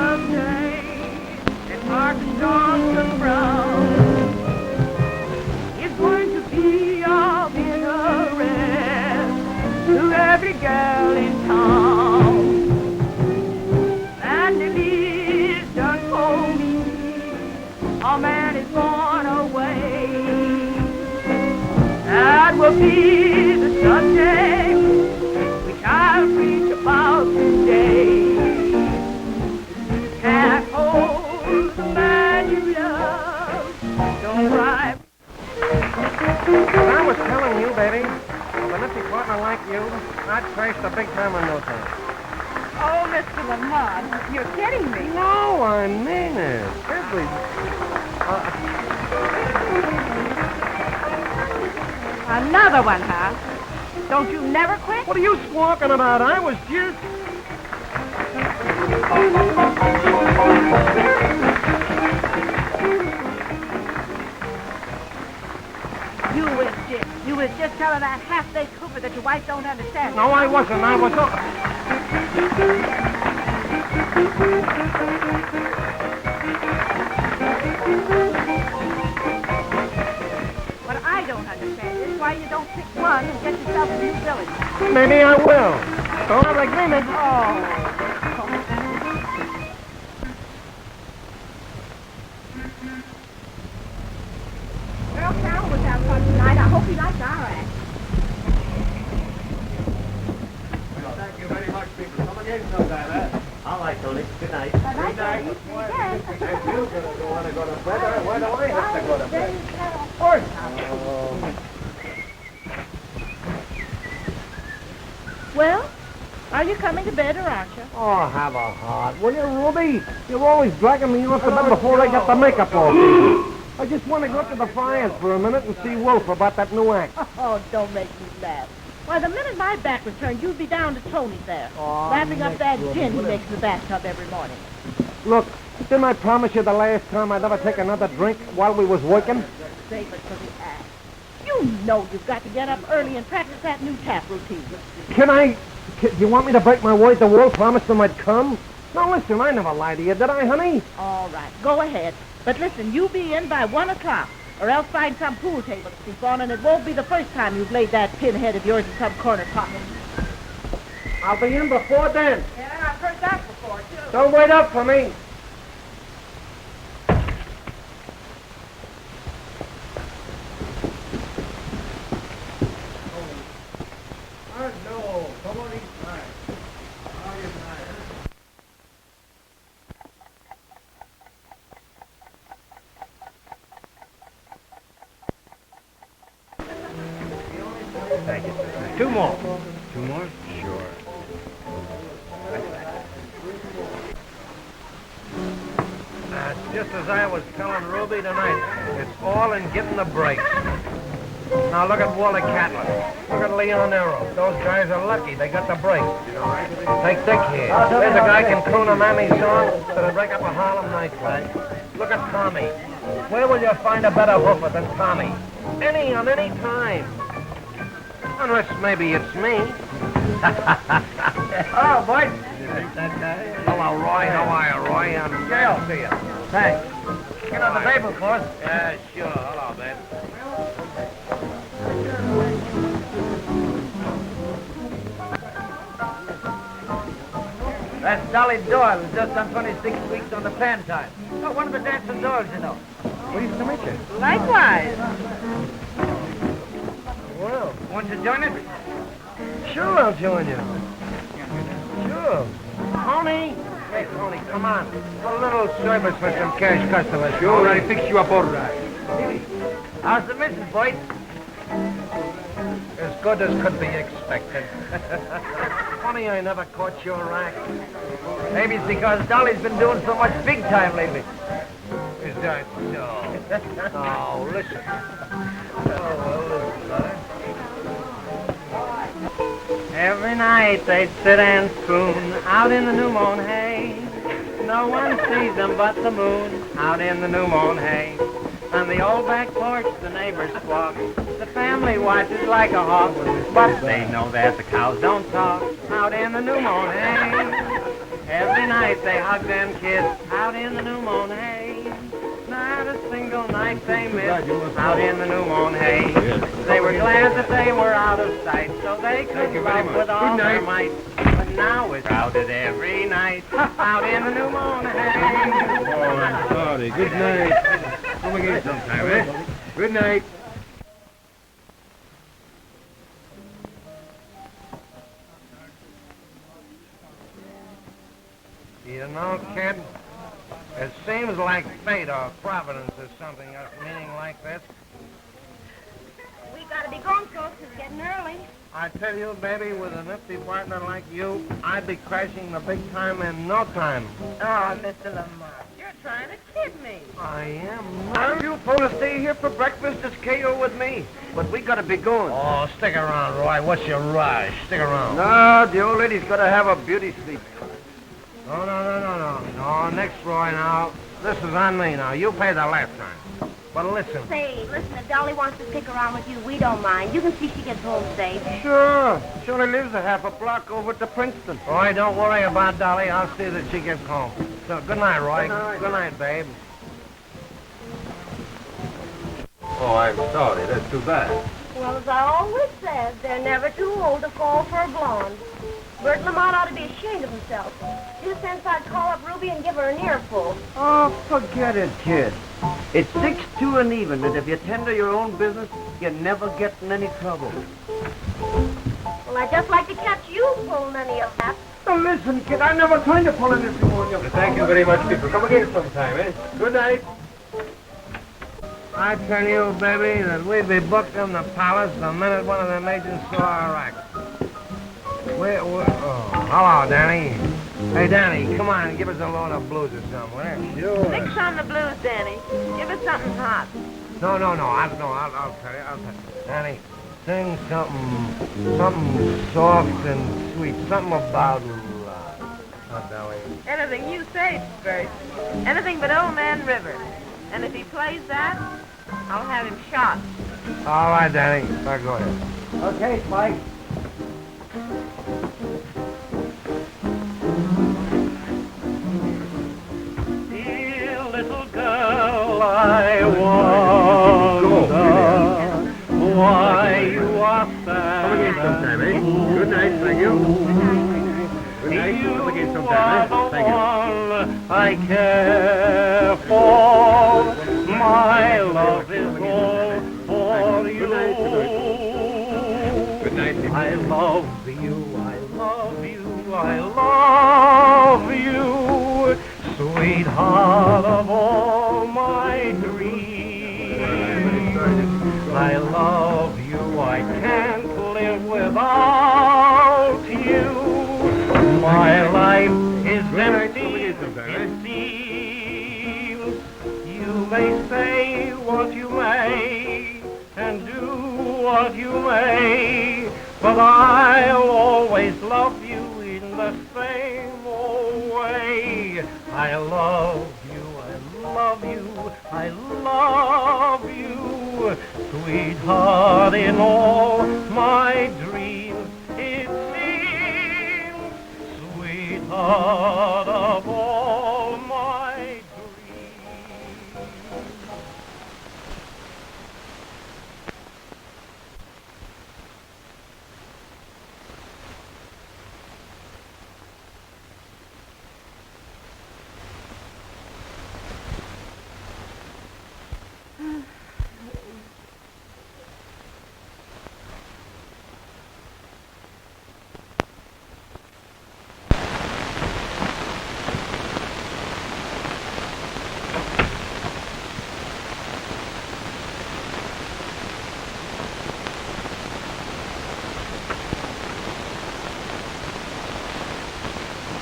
someday that Arkansas confronts is going to be of interest to every girl in town. And it is done for me, a man is gone away. That will be the subject which I'll preach about today. Can't hold the man you love, don't cry. As I was telling you, baby, with a nifty partner like you, I'd crash the big time in no time. Oh, Mr. Lamont, you're kidding me. No, I mean it. Seriously. Another one, huh? Don't you never quit? What are you squawking about? I was just... You was just telling that half-baked Cooper that your wife don't understand. No, I wasn't. I was... What I don't understand is why you don't pick one and get yourself a new village. Maybe I will. Don't have agreement. Oh. Well, Carol was out fun tonight. I hope he liked our act. Well, thank you very much, people. Come again sometime, eh? All right, Tony. Good night. Good night. If you're going to want to go to bed, why don't I have to go to bed? Of course. Well, are you coming to bed or aren't you? Oh, have a heart. Will you, Ruby? You're always dragging me off the bed before I get the makeup off. I just want to go up to the fires for a minute and see Wolf about that new act. Oh, don't make me laugh. Why, the minute my back was turned, you'd be down to Tony's there, lapping up that gin he makes in the bathtub every morning. Look, didn't I promise you the last time I'd never take another drink while we was working? Save it for the act. You know you've got to get up early and practice that new tap routine. Do you want me to break my word to Wolf? Promise him I'd come? Now, listen, I never lied to you, did I, honey? All right, go ahead. But listen, you be in by 1 o'clock, or else find some pool table to sleep on, and it won't be the first time you've laid that pinhead of yours in some corner pocket. I'll be in before then. Yeah, I've heard that before, too. Don't wait up for me. No, come on inside. How are you tonight? Thank you. Two more. Two more? Sure. Just as I was telling Ruby tonight, it's all in getting the breaks. Now look at Wally Catlin. Look at Leon Arrow. Those guys are lucky. They got the breaks. Take Dick here. There's a guy can croon a mammy song that'll break up a Harlem nightclub. Look at Tommy. Where will you find a better hoofer than Tommy? Any on any time. Unless maybe it's me. Hello, Bert. That guy? Hello, Roy. How are you, Roy? I'm glad to see you. Thanks. Get on the table for us. Yeah, sure. Hello, babe. That's Dolly Doyle, who's just done 26 weeks on the pan time. Oh, one of the dancing dogs, you know. Pleased to meet you. Likewise. Well, Want to join us? sure I'll join you. Sure. Tony! Hey, Tony, come on. A little service for some cash customers. Sure, I fix you up all right. How's the missus, boys? As good as could be expected. Funny I never caught your act. Maybe it's because Dolly's been doing so much big time lately. Is that so? Oh, listen. Every night they'd sit and spoon out in the new mown hay. No one sees them but the moon out in the new mown hay. On the old back porch the neighbors squawk. The family watches like a hawk, but they know that the cows don't talk out in the new mown hay. Every night they hugged and kissed out in the new mown hay. Not a single night they missed out in the new mown hay. They were glad that they were out of sight, so they could love with all their might. But now it's crowded every night out in the new mown hay. Oh, I'm sorry. Good night. Come again sometime, eh? Good night. You know, kid, it seems like fate or providence or something else meaning like this. We gotta be going, folks. It's getting early. I tell you, baby, with a nifty partner like you, I'd be crashing the big time in no time. Oh, Mr. Lamont, you're trying to kid me. I am Are not. you supposed to stay here for breakfast? Just KO with me. But we gotta be going. Oh, stick around, Roy. What's your rush? Stick around. No, the old lady's gotta have a beauty sleep. No. No, next, Roy, now. This is on me now. You pay the last time. But listen. Say, listen, if Dolly wants to stick around with you, we don't mind. You can see she gets home safe. Sure. She only lives a half a block over to Princeton. Roy, don't worry about Dolly. I'll see that she gets home. So, good night, Roy. Good night, babe. Oh, I'm sorry. That's too bad. Well, as I always said, they're never too old to fall for a blonde. Bert Lamont ought to be ashamed of himself. Just since I'd call up Ruby and give her an earful. Oh, forget it, kid. It's 6-2 and even, and if you tend to your own business, you never get in any trouble. Well, I'd just like to catch you pulling any of that. Now listen, kid, I never tried to pull anything on you. Thank you very much, people. Come again sometime, eh? Good night. I tell you, baby, that we'd be booked in the palace the minute one of them agents saw our act. Hello, Danny. Hey, Danny, come on, give us a load of blues or something, will you? Sure. Fix on the blues, Danny. Give us something hot. No, I'll tell you. Danny, sing something soft and sweet, something about Dolly. Anything you say, Bert. Anything but Old Man River. And if he plays that, I'll have him shot. All right, Danny, go ahead. Okay, Mike. Dear little girl, I wonder why you are sad. Come again sometime, eh? Good night, thank you. Good night. Come again sometime, eh? Thank you. I care for. My love is all for you. Good night, people. I love you, I love you, I love you, sweetheart of all my dreams. I love you, I can't live without you. My life is empty, it seems. You may say what you may, and do what you may, but I'll always love you in the same old way. I love you, I love you, I love you, sweetheart in all my dreams it seems, sweetheart of all my dreams.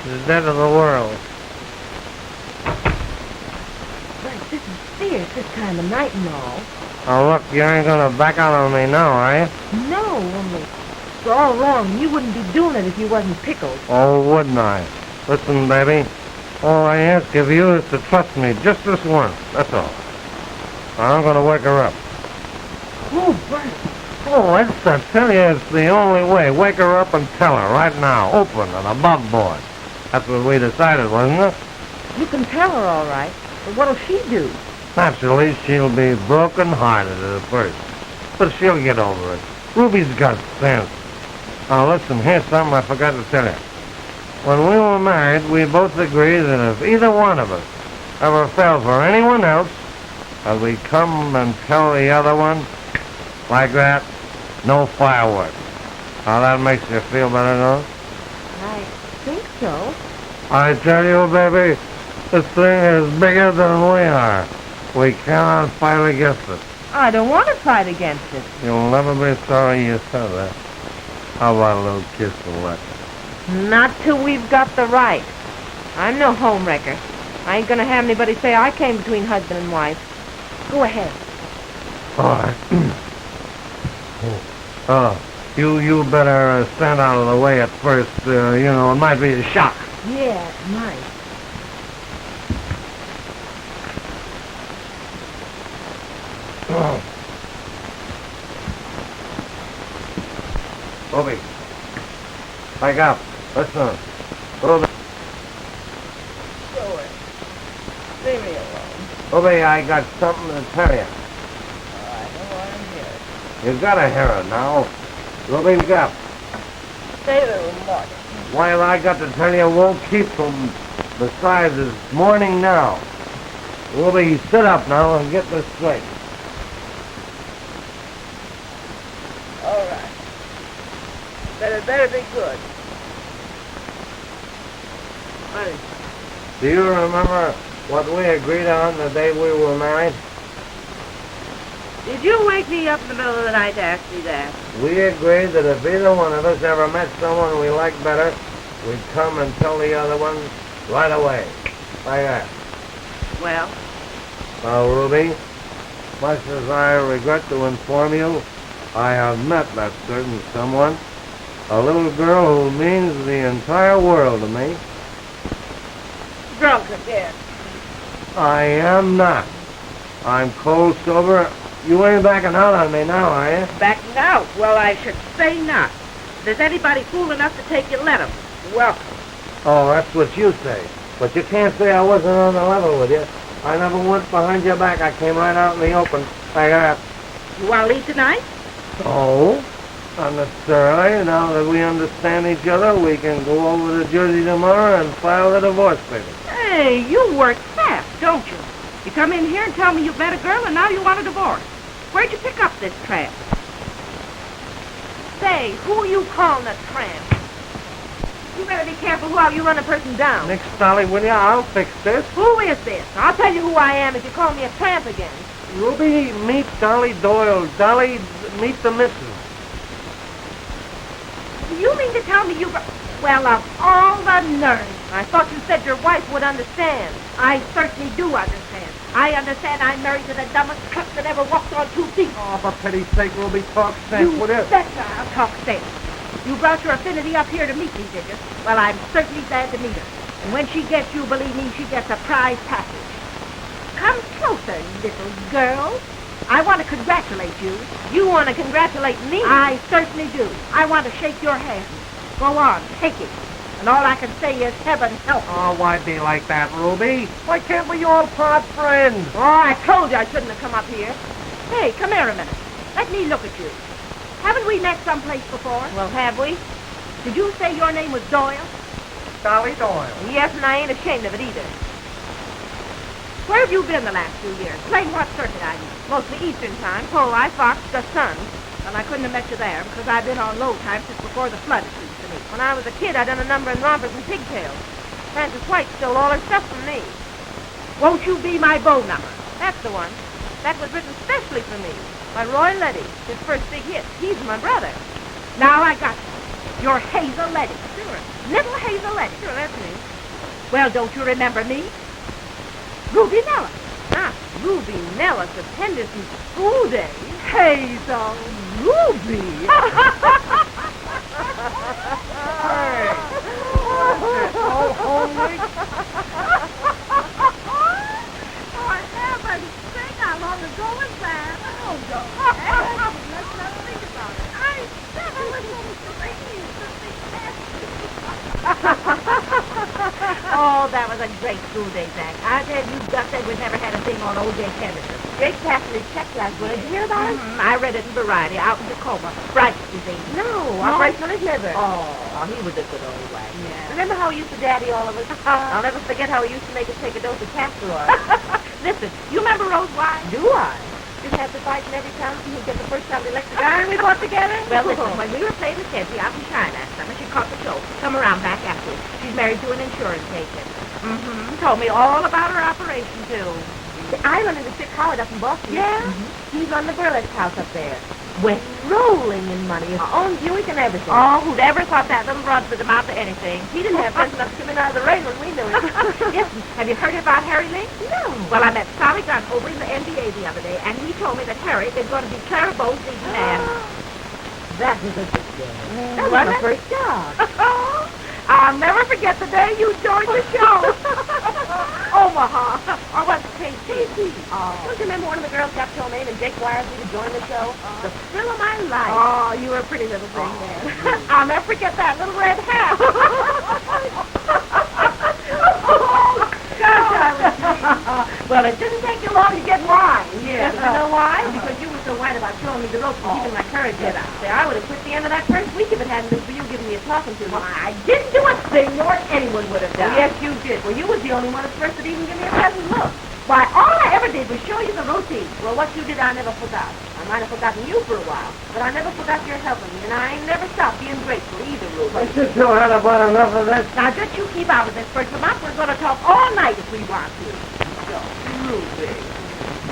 The dead of the world. Bert, this is fierce this time of night and all. Oh, look, you ain't gonna back out on me now, are you? No, only it's all wrong. You wouldn't be doing it if you wasn't pickled. Oh, wouldn't I? Listen, baby, all I ask of you is to trust me just this once, that's all. I'm gonna wake her up. Oh, Bert. Oh, I tell you, it's the only way. Wake her up and tell her right now, open and above board. That's what we decided, wasn't it? You can tell her all right, but what'll she do? Naturally, she'll be broken-hearted at first, but she'll get over it. Ruby's got sense. Now, listen, here's something I forgot to tell you. When we were married, we both agreed that if either one of us ever fell for anyone else, that we'd come and tell the other one, like that, no fireworks. How that makes you feel better, no? I think so. I tell you, baby, this thing is bigger than we are. We cannot fight against it. I don't want to fight against it. You'll never be sorry you said that. How about a little kiss and let? Not till we've got the right. I'm no homewrecker. I ain't gonna have anybody say I came between husband and wife. Go ahead. All right. You better stand out of the way at first. It might be a shock. Yeah, it might. Bobby, wake up. Listen. Bobby. Go away. Leave me alone. Bobby, I got something to tell you. I don't want to hear it. You gotta hear it now. Bobby, wake up. Stay there, Martin. What I got to tell you won't keep from. Besides, it's morning now. Ruby, sit up now and get this straight. All right. Better be good. Honey. Do you remember what we agreed on the day we were married? Did you wake me up in the middle of the night to ask me that? We agreed that if either one of us ever met someone we liked better, we'd come and tell the other one right away. Like that. Well? Well, Ruby, much as I regret to inform you, I have met that certain someone. A little girl who means the entire world to me. Drunk again. I am not. I'm cold sober. You ain't backing out on me now, are you? Backing out? Well, I should say not. If there's anybody fool enough to take you, let 'em. Welcome. Oh, that's what you say. But you can't say I wasn't on the level with you. I never went behind your back. I came right out in the open. Like that. You want to leave tonight? Oh, not necessarily. Now that we understand each other, we can go over to Jersey tomorrow and file the divorce papers. Hey, you work fast, don't you? You come in here and tell me you've met a girl and now you want a divorce. Where'd you pick up this tramp? Say, who you calling a tramp? You better be careful how you run a person down. Nix, Dolly, will you? I'll fix this. Who is this? I'll tell you who I am if you call me a tramp again. Ruby, meet Dolly Doyle. Dolly, meet the missus. You mean to tell me you... Well, of all the nerve. I thought you said your wife would understand. I certainly do understand. I understand I'm married to the dumbest cook that ever walked on 2 feet. Oh, for pity's sake, Ruby, talk sense, You will you? betcha I'll talk sense. You brought your affinity up here to meet me, did you? Well, I'm certainly glad to meet her. And when she gets you, believe me, she gets a prize package. Come closer, little girl. I want to congratulate you. You want to congratulate me? I certainly do. I want to shake your hand. Go on, take it. And all I can say is heaven help me. Oh, why be like that, Ruby? Why can't we all part friends? Oh, I told you I shouldn't have come up here. Hey, come here a minute. Let me look at you. Haven't we met someplace before? Well, have we? Did you say your name was Doyle? Dolly Doyle. Yes, and I ain't ashamed of it either. Where have you been the last few years? Playing what circuit, I mean? Mostly Eastern time, Polei, Fox, the Sun. Well, I couldn't have met you there because I've been on low time since before the flood, it seems to me. When I was a kid, I done a number in rompers and pigtails. Frances White stole all her stuff from me. Won't you be my bow number? That's the one. That was written specially for me by Roy Letty, his first big hit. He's my brother. Now I got you. You're Hazel Letty. Sure. Little Hazel Letty. Sure, that's me. Well, don't you remember me? Ruby Nellis. Ah, Ruby Nellis of Henderson's school days. Hazel Ruby. Hey! Oh, homely. Oh, heaven's sake, how long ago was that? Oh, don't. Let's not think about it. I never was so pleased to see that. great school day, Zach. I tell you, Gus Edwards never had a thing on O.J. Henderson. Jake passed his check last week. Did you hear about it? I read it in Variety, out in Tacoma. Bright disease. No, operation on his liver. Oh, he was a good old way. Yeah. Remember how he used to daddy all of us? I'll never forget how he used to make us take a dose of castor oil. Listen, you remember Rose Wise? Do I? Just had to fight in every town so you get the first time the electric iron we bought together. Well, listen, when we were playing the Kenzie out in China last summer, she caught the show. Come around back afterwards. She's married to an insurance agent. Told me all about her operation, too. I run into Chick Howard up in Boston. Yeah? He's on the burlesque house up there. Went rolling in money. His own Buick and everything. Oh, who'd ever thought that little broad would amount to anything? He didn't have sense enough to come in out of the rain when we knew him. Yes. Have you heard about Harry Link? No. Well, I met Sally Gunn over in the NBA the other day, and he told me that Harry is going to be Clara Bow's lead man. That was a good day. That was my first job. I'll never forget the day you joined the show. Omaha. Or what's KC? Oh. Don't you remember one of the girls got your name and Jake wired me to join the show? The thrill of my life. Oh, you were a pretty little thing then. I'll never forget that little red hat. Well, it didn't take you long to get wine. Yeah. You know why? Because you were so white about showing me the ropes and keeping my courage up. There, I would have quit the end of that first week if it hadn't been for you giving me a talking to. Well, I didn't do a thing more than anyone would have done. Yes, you did. Well, you was the only one at first that even gave me a pleasant look. Why, all I ever did was show you the routine. Well, what you did, I never forgot. I might have forgotten you for a while, but I never forgot your helping me, and I ain't never stopped being grateful either, Ruby. I just know had about enough of this. Now, just you keep out of this, Bert. Lamont, we're going to talk all night if we want to. So, Ruby,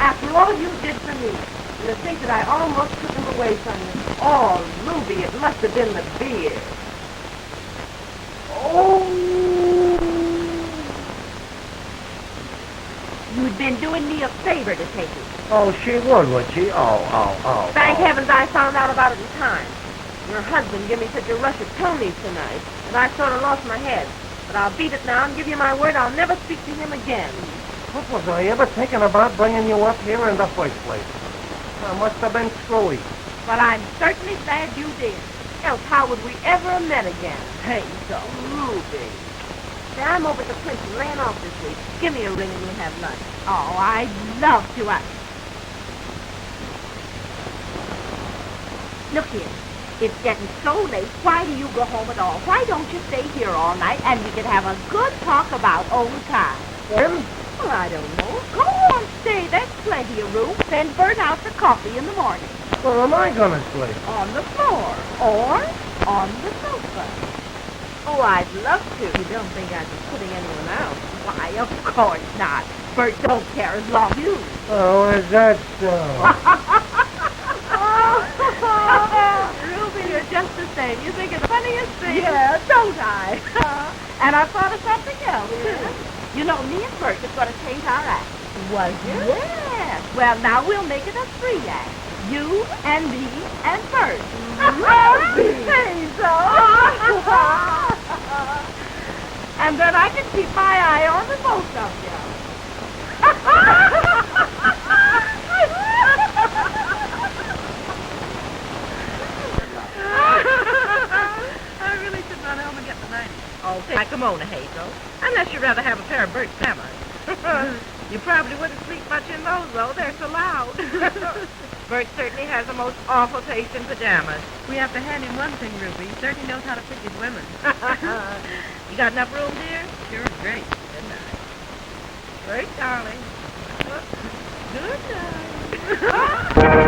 after all you did for me, and to think that I almost took him away from you. Oh, Ruby, it must have been the beer. Oh! You'd been doing me a favor to take it. Oh, she would she? Oh. Thank heavens I found out about it in time. Your husband gave me such a rush of Tony's tonight that I sort of lost my head. But I'll beat it now and give you my word I'll never speak to him again. What was I ever thinking about bringing you up here in the first place? I must have been screwy. But I'm certainly glad you did. Else how would we ever have met again? Hey, so Ruby. Say, I'm over at the Princeton laying off this week. Give me a ring and we'll have lunch. Oh, I'd love to. Look here. It's getting so late. Why do you go home at all? Why don't you stay here all night and we can have a good talk about old times? When? Well, I don't know. Go on, stay. There's plenty of room. Send Bert out for coffee in the morning. Where am I going to sleep? On the floor. Or on the sofa. Oh, I'd love to. You don't think I'd be putting anyone out? Why, of course not. Bert don't care as long as you. Oh, is that so? Ruby, you're just the same. You think it's the funniest thing. Yeah, don't I? And I thought of something else, too. You know, me and Bert is going to change our act. Was you? Yes. Well, now we'll make it a 3-act. You and me and Bert. Say so. And then I can keep my eye on the both of you. I really should run home and get the 90s. Oh, take my kimono, Hazel. Unless you'd rather have a pair of Bert's pajamas. You probably wouldn't sleep much in those, though. They're so loud. Bert certainly has the most awful taste in pajamas. We have to hand him one thing, Ruby. He certainly knows how to pick his women. You got enough room, dear? Sure, great. Good night. Bert, darling. Good night.